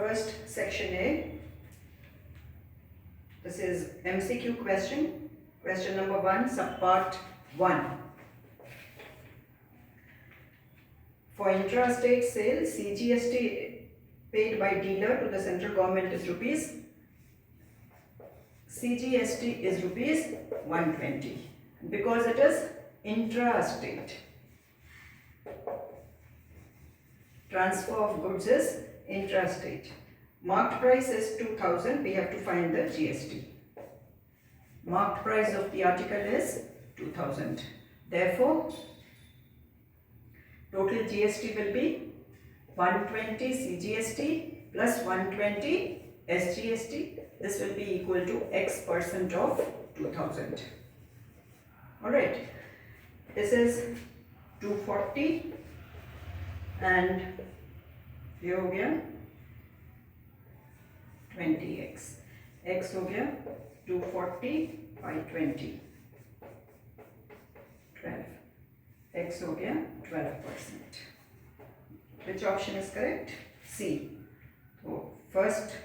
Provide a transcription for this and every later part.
First, section A. This is MCQ question. Question number 1, subpart 1. For intra-state sale, CGST paid by dealer to the central government is rupees. CGST is rupees 120 because it is intra-state. Transfer of goods is intra-state. Marked price is 2000. We have to find the GST. Marked price of the article is 2000. Therefore, total GST will be 120 CGST plus 120 SGST. This will be equal to X percent of 2000. Alright. This is 240 and ये हो गया 20x. x हो गया 240 by 20 12. x हो गया 12%. Which option is correct? C. So first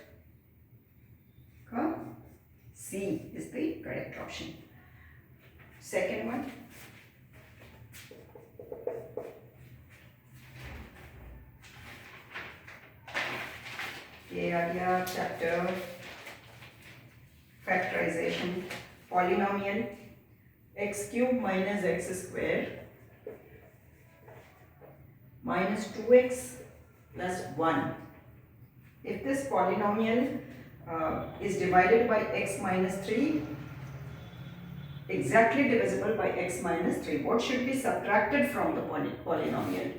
C is the correct option. Second one, ये आ गया chapter factorization. Polynomial x cube minus x square minus 2x plus 1. If this polynomial is divided by x minus 3, exactly divisible by x minus 3, what should be subtracted from the polynomial?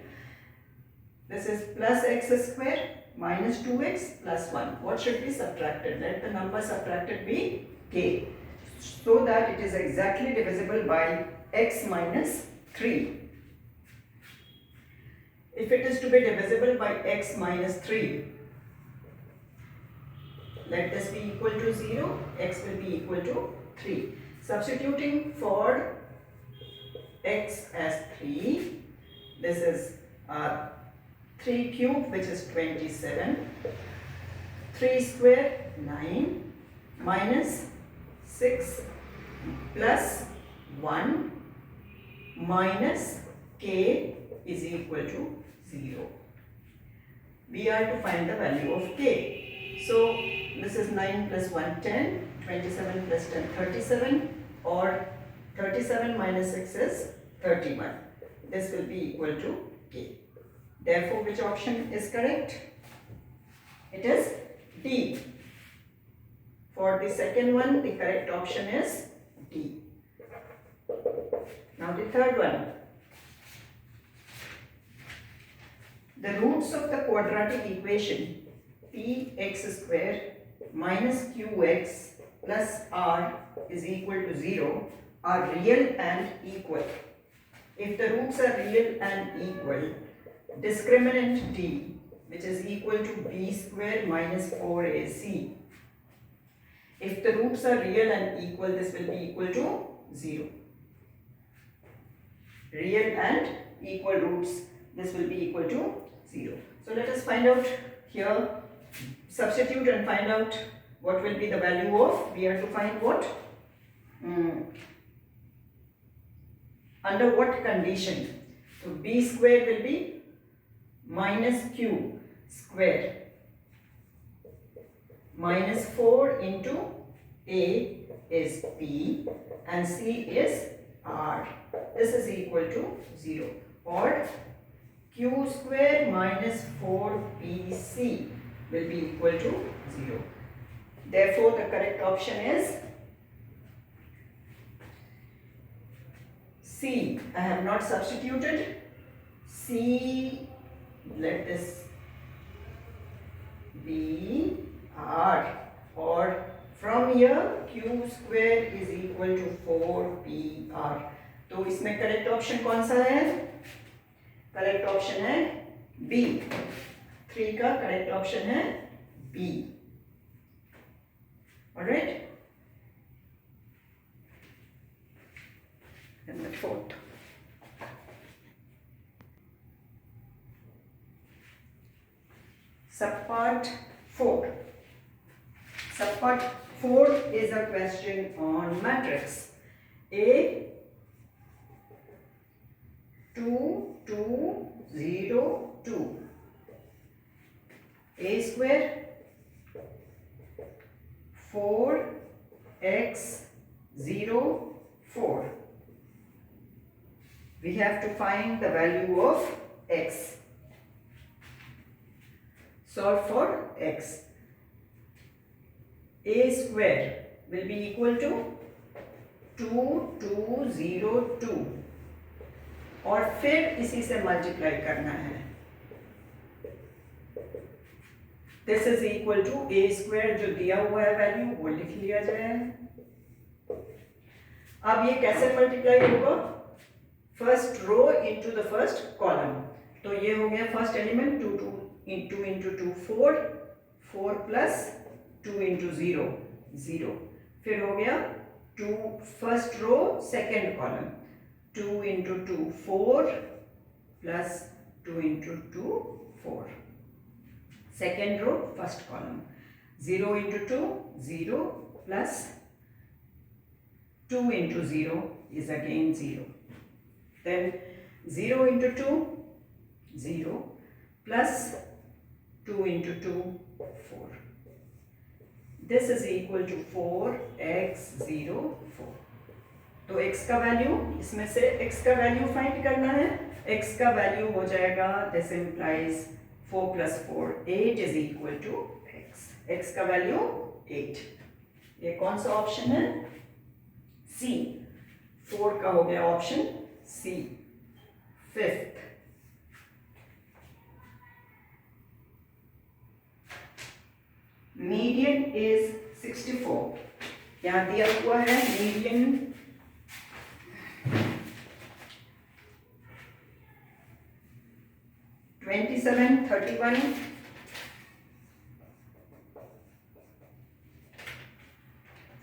This is plus x square minus 2x plus 1. What should be subtracted? Let the number subtracted be k, so that it is exactly divisible by x minus 3. If it is to be divisible by x minus 3, let this be equal to 0, x will be equal to 3. Substituting for x as 3, this is 3 cube, which is 27, 3 square 9, minus 6 plus 1 minus k is equal to 0. We are to find the value of k. So this is 9 plus 1 10, 27 plus 10 37, or 37 minus 6 is 31. This will be equal to k. Therefore, which option is correct? It is D. For the second one, the correct option is D. Now the third one. The roots of the quadratic equation px square minus qx plus r is equal to 0 are real and equal. If the roots are real and equal, discriminant d, which is equal to b square minus 4ac. If the roots are real and equal, this will be equal to 0. Real and equal roots, this will be equal to 0. So let us find out here, substitute and find out what will be the value of, we have to find what? Under what condition? So b square will be minus q square minus 4 into a is p and c is r. This is equal to 0, or q square minus 4pc will be equal to 0. Therefore, the correct option is C. I have not substituted. C, let this be R, or from here q square is equal to 4pr. तो इसमें correct option कौन सा है? Correct option है B. 3 का correct option है B. Alright. And the fourth. Subpart 4. Support 4 is a question on matrix. A 2 2 0 2. A square 4x 0 4. We have to find the value of x. Solve for x. A square will be equal to 2202 और फिर इसी से multiply करना है. This is equal to a square, जो दिया हुआ है वैल्यू वो लिख लिया जाए. अब ये कैसे मल्टीप्लाई होगा? First row into the first column. तो ये हो गया first element 2 into 2 4, 4 plus 2 into 0 0. फिर हो गया 2 first row second column 2 into 2 4 plus 2 into 2 4. Second row first column 0 into 2 0 plus 2 into 0 is again 0. Then 0 into 2 0 plus 2 into 2 4. This is equal to 4x 0 4. तो x का value, इसमें से x का value find करना है. x का value हो जाएगा, this implies 4 plus 4 8 is equal to x. x का वैल्यू 8. ये कौन सा ऑप्शन है? C. 4 का हो गया option C. Fifth, median is 64. यहाँ दिया हुआ है मीडियन 27 31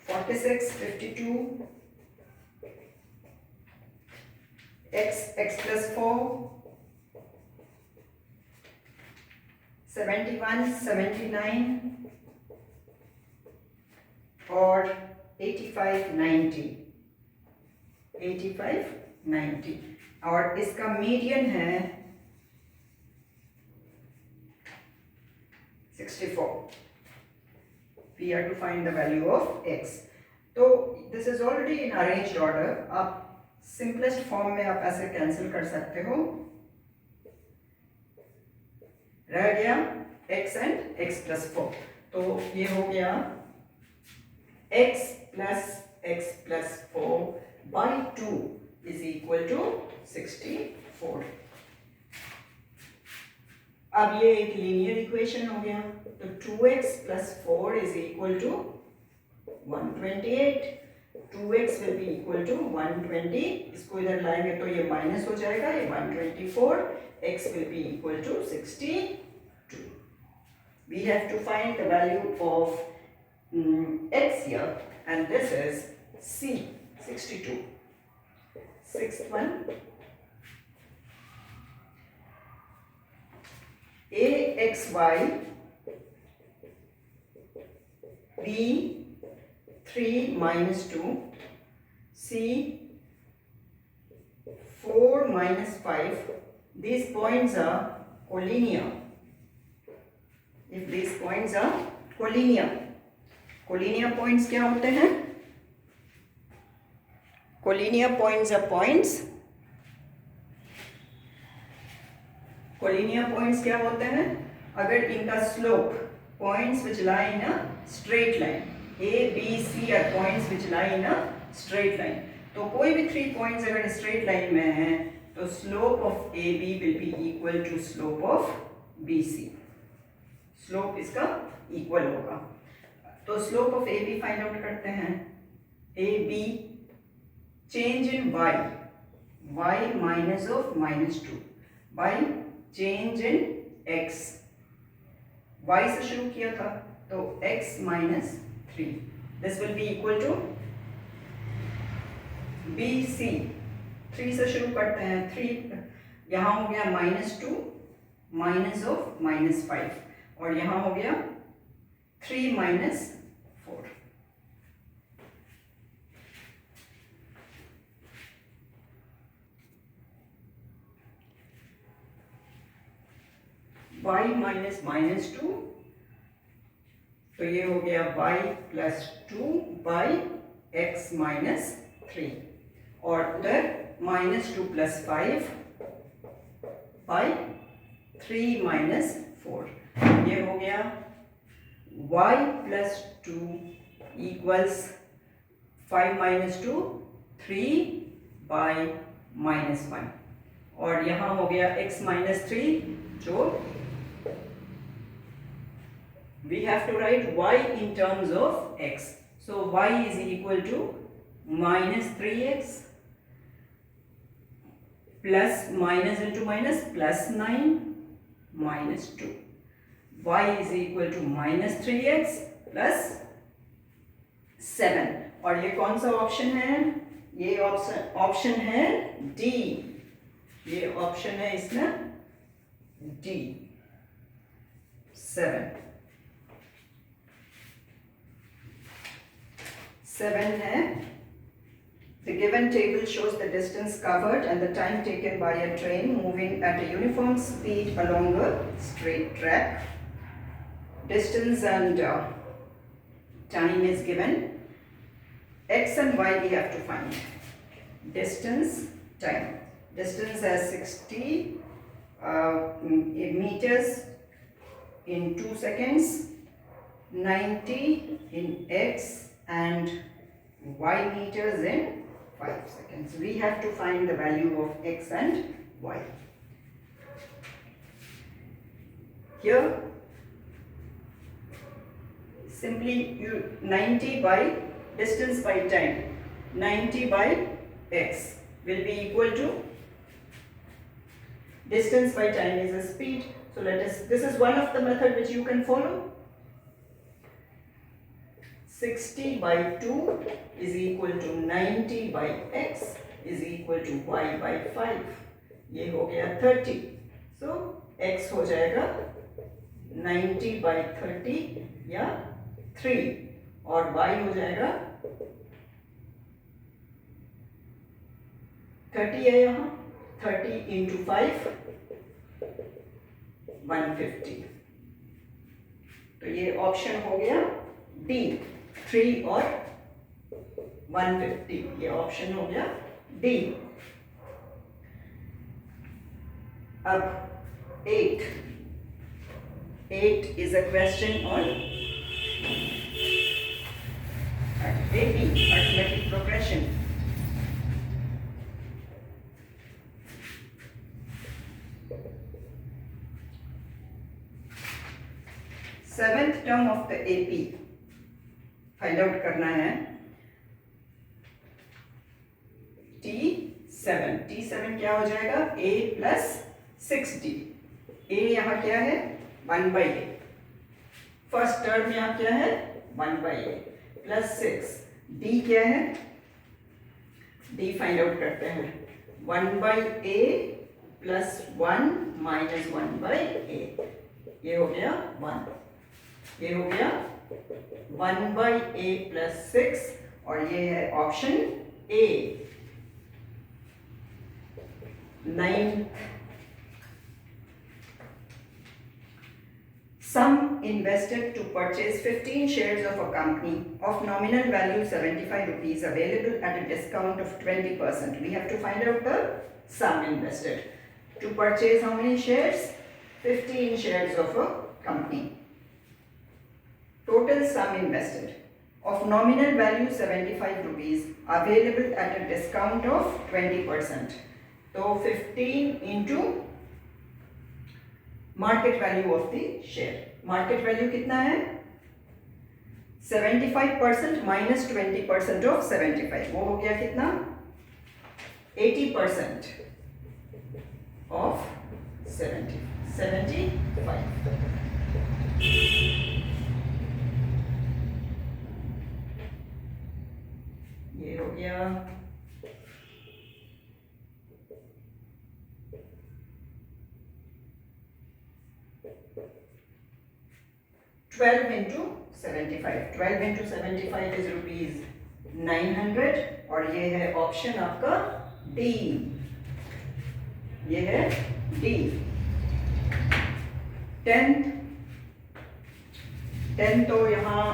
46 52 x plus 4 71 79 और 85 90 85 90. और इसका मीडियन है 64. We have to find the value of x. तो this is already in arranged order. आप simplest form में आप ऐसे कैंसिल कर सकते हो. रह गया x and x plus 4. तो ये हो गया x plus 4 by 2 is equal to 64. अब ये एक लीनियर इक्वेशन हो गया. तो 2x plus 4 is equal to 128. 2x will be equal to 120. इसको इधर लाएंगे तो ये माइनस हो जाएगा, ये 124. x will be equal to 62. We have to find the value of x here, and this is C. 62. Sixth one. AXY B 3 minus 2 C 4 minus 5. These points are collinear. If these points are collinear, collinear points क्या होते हैं? Collinear points are points. Collinear points क्या होते हैं? अगर इनका slope, points which lie in a straight line, A, B, C are points which lie in a straight line. तो कोई भी 3 points अगर straight line में हैं, तो slope of AB will be equal to slope of BC. Slope इसका equal होगा. तो slope of AB find out करते हैं. AB change in y minus of minus 2 by change in x. y से शुरू किया था तो x minus 3. This will be equal to BC. 3 से शुरू करते हैं. 3 यहाँ हो गया -2 minus of -5 और यहाँ हो गया 3 minus 4. y minus minus 2, तो ये हो गया y plus 2 by x minus 3, और उधर minus 2 plus 5 by 3 minus 4. ये हो गया y plus 2 equals 5 minus 2 3 by minus 1, और यहाँ हो गया x minus 3, जो we have to write y in terms of x. So y is equal to minus 3x plus minus into minus plus 9 minus 2. Y is equal to minus 3x plus 7. और ये कौन सा option है? ये option है D. ये option है इसमें डी, 7. 7 है. The given table shows the distance covered and the time taken by a train moving at a uniform speed along a straight track. Distance and time is given. X and y we have to find. Distance, time. Distance as 60 meters in 2 seconds, 90 in x and y meters in 5 seconds. We have to find the value of x and y. Here simply you 90 by distance by time, 90 by x will be equal to distance by time is a speed. So this is one of the method which you can follow. 60 by 2 is equal to 90 by x is equal to y by 5. ये हो गया 30. So x हो जाएगा 90 by 30 या 3, और y हो जाएगा 30 है यहाँ, 30 into 5 150. तो ये ऑप्शन हो गया डी, 3 और 150. ये ऑप्शन हो गया डी. अब 8 is a question on AP, arithmetic progression. Seventh term of the AP find out करना है. T7 क्या हो जाएगा? A plus 6D. A यहाँ क्या है? 1/a. फर्स्ट टर्म यहाँ क्या है? 1/a plus 6. D क्या है? D फाइंड आउट करते हैं. 1/a plus 1 minus 1/a. ये हो गया 1. ये हो गया 1/a प्लस 6, और ये है option A. 9. Sum invested to purchase 15 shares of a company of nominal value 75 rupees available at a discount of 20%. We have to find out the sum invested. To purchase how many shares? 15 shares of a company. Total sum invested of nominal value 75 rupees available at a discount of 20%. तो 15 into market value of the share. Market value कितना है? 75% minus 20% of 75. वो हो गया कितना? 80% of 75. ये हो गया 12 into 75. 12 into 75 is ₹900 और ये है ऑप्शन आपका डी, ये है डी। 10 तो यहाँ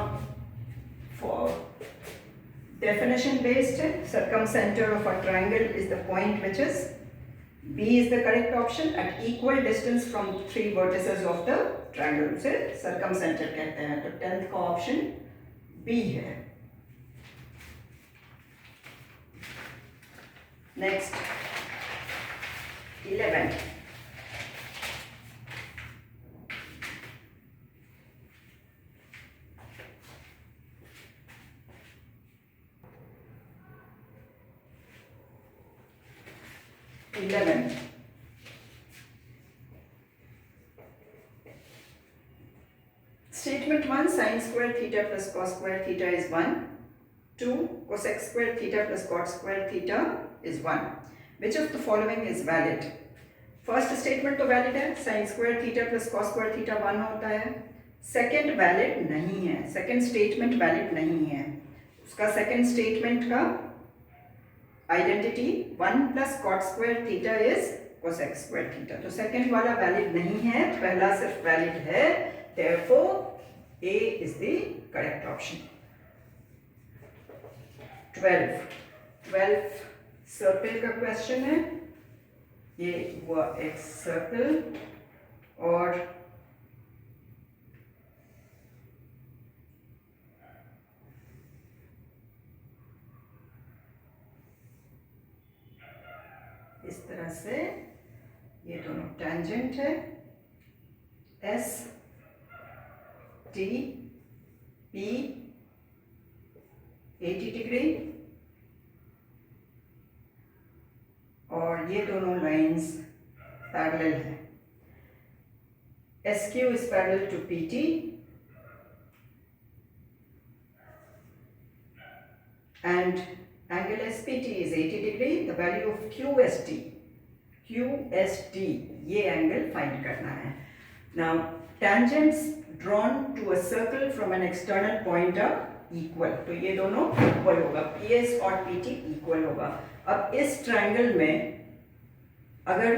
definition based है, circumcenter of a triangle is the point which is B is the correct option at equal distance from 3 vertices of the triangle, उसे circumcenter कहते हैं। तो 10th का ऑप्शन B है। Next 11, Statement 1, sin square theta plus cos square theta is 1. 2, cosec square theta plus cot square theta is 1. Which of the following is valid? First statement तो valid है, sin square theta plus cos square theta 1 होता है। Second valid नहीं है, second statement valid नहीं है। उसका second statement का identity 1 plus cot square theta is cosec square theta। तो second वाला valid नहीं है, पहला सिर्फ valid है, therefore A is the correct option। 12 circle का क्वेश्चन है। ये हुआ एक सर्कल और इस तरह से ये दोनों टेंजेंट है, एस टी पी 80 डिग्री और ये दोनों लाइंस पैरेलल है। S Q is parallel to P T and angle SPT is 80 degree. The value of QST ये एंगल फाइंड करना है। Now tangents drawn to a circle from an external point are equal, तो ये दोनों equal होगा, PS और PT equal होगा। अब इस ट्रायंगल में अगर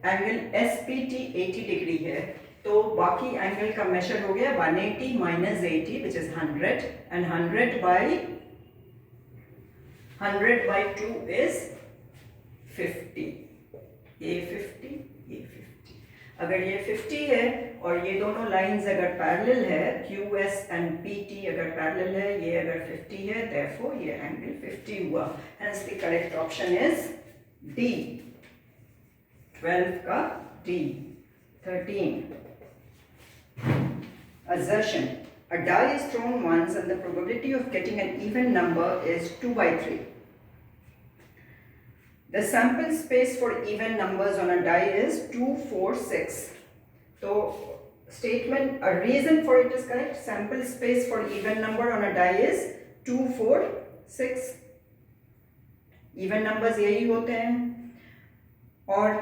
एंगल SPT 80 डिग्री है तो बाकी एंगल का मेजर हो गया 180 minus 80 which is 100 and 100 by 2 is 50। ये 50, ये 50। अगर ये 50 है और ये दोनों लाइंस अगर पैरेलल है, QS and PT अगर पैरेलल है, ये अगर 50 है, therefore ये एंगल 50 हुआ। Hence the correct option is D, 12 का D। 13, assertion, a die is thrown once and the probability of getting an even number is 2 by 3. The sample space for even numbers on a die is 2, 4, 6. So statement, a reason for it is correct. Sample space for even number on a die is 2, 4, 6. Even numbers यही होते हैं और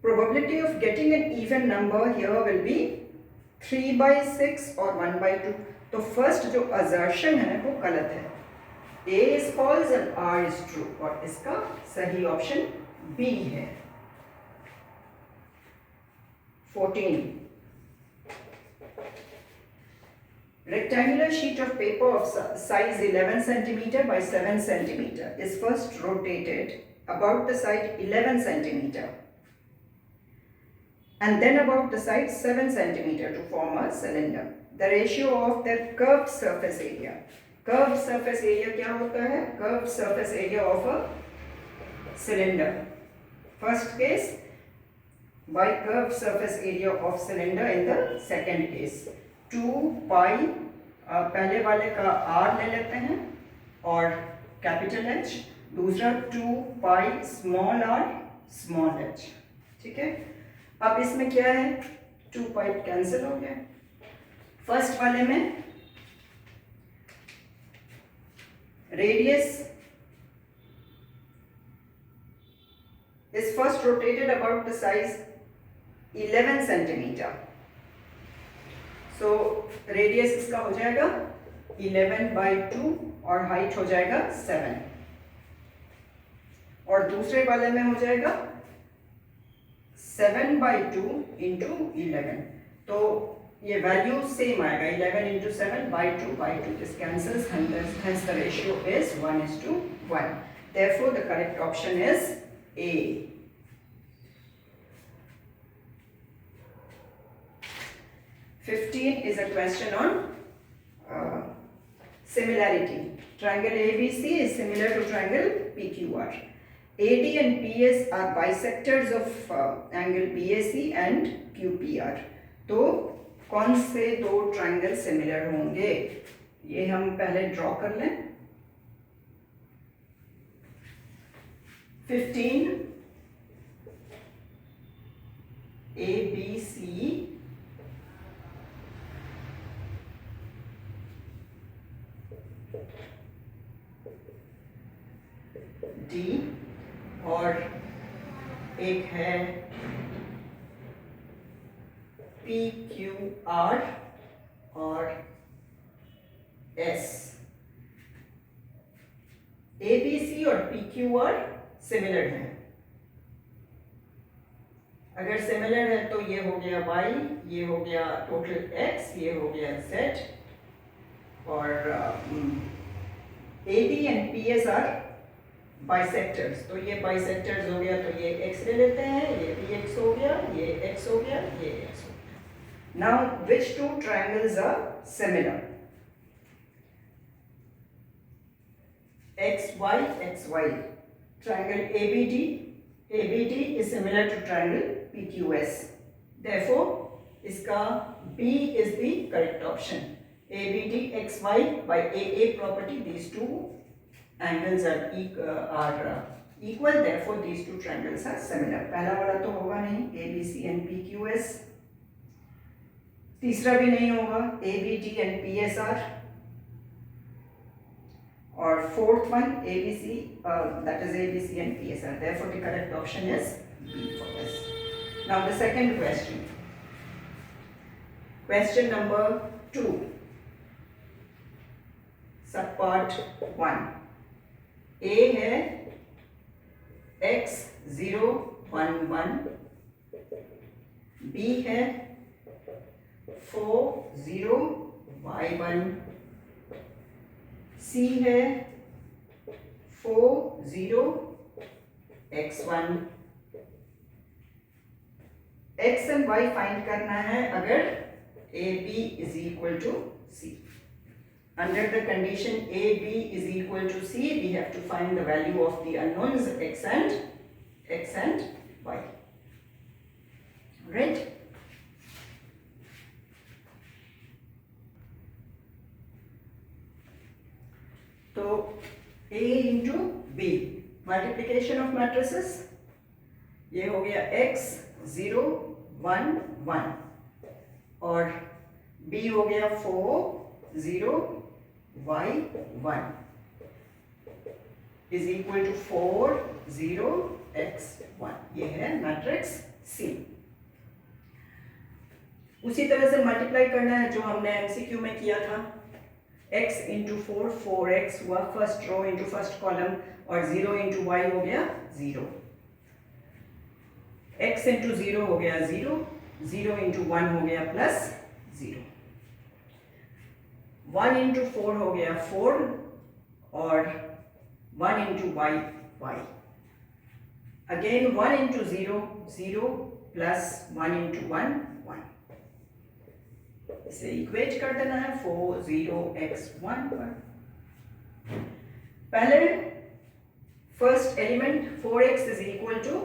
probability of getting an even number here will be 3 by 6 or 1 by 2. तो first जो assertion है वो गलत है, A is false and R is true और इसका सही ऑप्शन B है। 14, rectangular sheet of paper of size 11 centimeter by 7 centimeter is first rotated about the side 11 centimeter and then about the side 7 centimeter to form a cylinder. The ratio of their curved surface area. Curved surface area क्या होता है? Curved surface area of a cylinder. First case, by curved surface area of cylinder in the second case. 2 pi पहले वाले का R ले लेते हैं और कैपिटल H, दूसरा 2 pi small r small h। ठीक है, अब इसमें क्या है, 2 pi कैंसिल हो गया। फर्स्ट वाले में radius is first rotated about the size 11 centimeter. So radius इसका हो जाएगा 11/2 और हाइट हो जाएगा 7, और दूसरे वाले में हो जाएगा 7/2 इंटू 11। तो ये वैल्यू सेम आएगा, 11 into 7/2 this cancels, hence the ratio is 1:1. Therefore the correct option is A. Fifteen is a question on similarity. Triangle ABC is similar to triangle PQR. AD and PS are bisectors of angle BAC and QPR. तो कौन से दो triangle similar होंगे, ये हम पहले draw कर लें। 15 ABC D और एक है PQR और S। ABC और PQR सिमिलर हैं। अगर सिमिलर है तो ये हो गया Y, ये हो गया टोटल X, ये हो गया Z, और AD and PS are bisectors. तो ये बाइसेक्टर्स हो गया, तो ये x ले लेते हैं, ये भी x हो गया, ये x हो गया, ये x हो गया। Now which two triangles are similar? XY triangle ABD is similar to triangle PQS. Therefore इसका B is the correct option. ABD XY by AA property, these two angles are equal, therefore these two triangles are similar. पहला वाला तो होगा नहीं, ABC and PQS, तीसरा भी नहीं होगा, ABD and PSR, और fourth one ABC, that is ABC and PSR. Therefore the correct option is B for this. Now the second question, question number 2, subpart 1. A है x011, B है 40y1, C है 40x1। x and y find करना है अगर AB is equal to C. Under the condition AB is equal to C, we have to find the value of the unknowns x and y. Right? So A into B, multiplication of matrices, ये हो गया x011 और B हो गया 40y1 is equal to 40x1। ये है matrix C। उसी तरह से मल्टीप्लाई करना है जो हमने MCQ में किया था, x इंटू 4x हुआ first row into first column, और 0 इंटू y हो गया 0, x इंटू 0 हो गया 0, 0 इंटू 1 हो गया प्लस 0, 1 इंटू 4 हो गया 4, और 1 into y y, again 1 into 0 0 plus 1 into 1 1। इसे इक्वेट कर देना है 40x1 पर। पहले first element 4x is equal to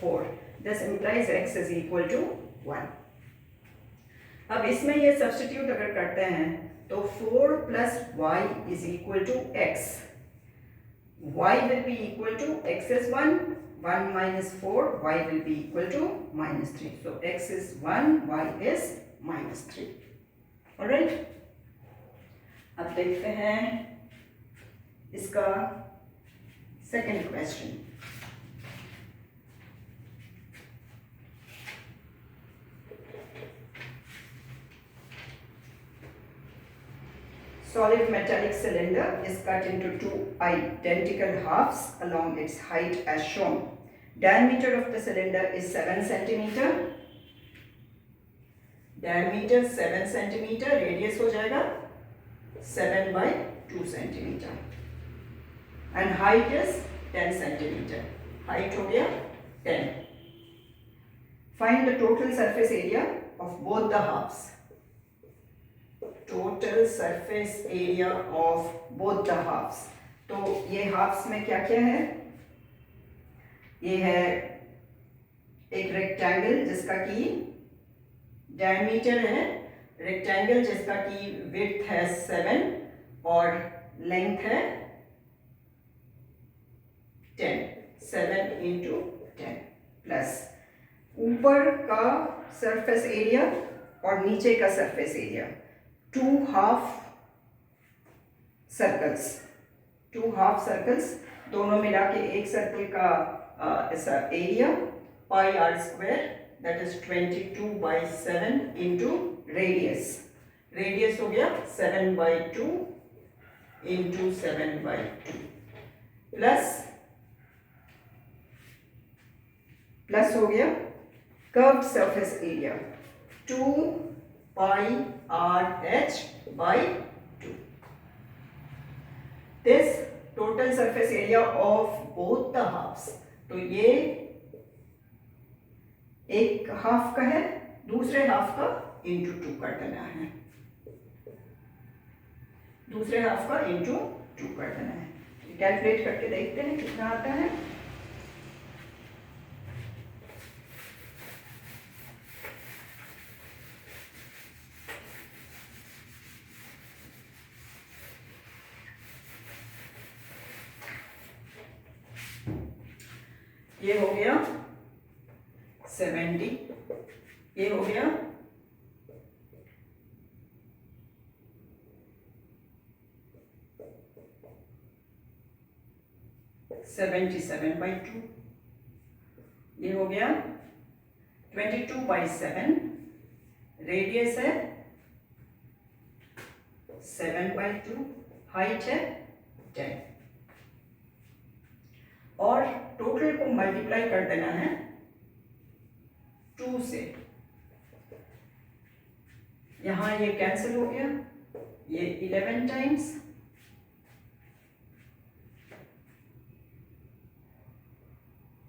4, this implies x is equal to 1। अब इसमें ये सब्स्टिट्यूट अगर करते हैं तो 4 plus y is equal to x, y will be equal to x is 1 minus 4, y will be equal to minus 3, so x is 1, y is minus 3। Alright, अब देखते हैं इसका second question. solid metallic cylinder is cut into two identical halves along its height as shown. Diameter of the cylinder is 7 centimeter. Diameter 7 centimeter, radius हो जाएगा 7 by 2 centimeter. And height is 10 centimeter. Height हो गया 10. Find the total surface area of both the halves. Total surface area of both the halves. तो ये halves में क्या क्या है? ये है एक रेक्टेंगल जिसका की डायमीटर है, रेक्टेंगल जिसका की विड्थ है 7 और लेंथ है 10. 7 into 10 प्लस ऊपर का सरफेस एरिया और नीचे का सरफेस एरिया. 2 हाफ सर्कल्स दोनों मिला के एक सर्कल का ऐसा area pi r square, that is 22 by 7 into radius. Radius हो गया 7 by 2 इंटू 7 by 2 प्लस हो गया curved surface area 2 pi RH by 2. This total surface area of both the halves. तो ये एक हाफ का है, दूसरे हाफ का इंटू 2 कर देना है. दूसरे हाफ का इंटू 2 कर देना है. कैलकुलेट करके देखते हैं कितना आता है. ये हो गया 70, ये हो गया 77 by 2, ये हो गया 22 by 7, रेडियस है 7 by 2, हाइट है 10 और टोटल को मल्टीप्लाई कर देना है 2 से. यहां ये कैंसिल हो गया, ये 11 टाइम्स,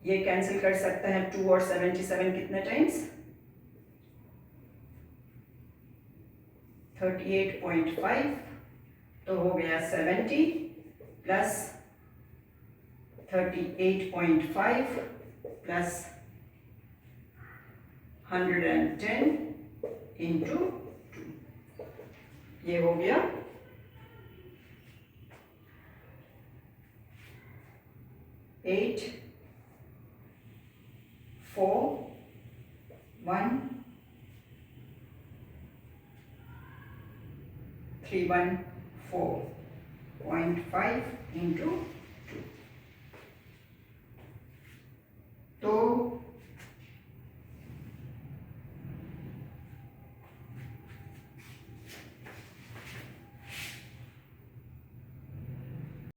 ये कैंसिल कर सकता है 2 और 77 कितने टाइम्स 38.5, तो हो गया 70 प्लस 38.5 प्लस 110 इंटू 2, ये हो गया 8 4 1 314.5 इंटू 2. तो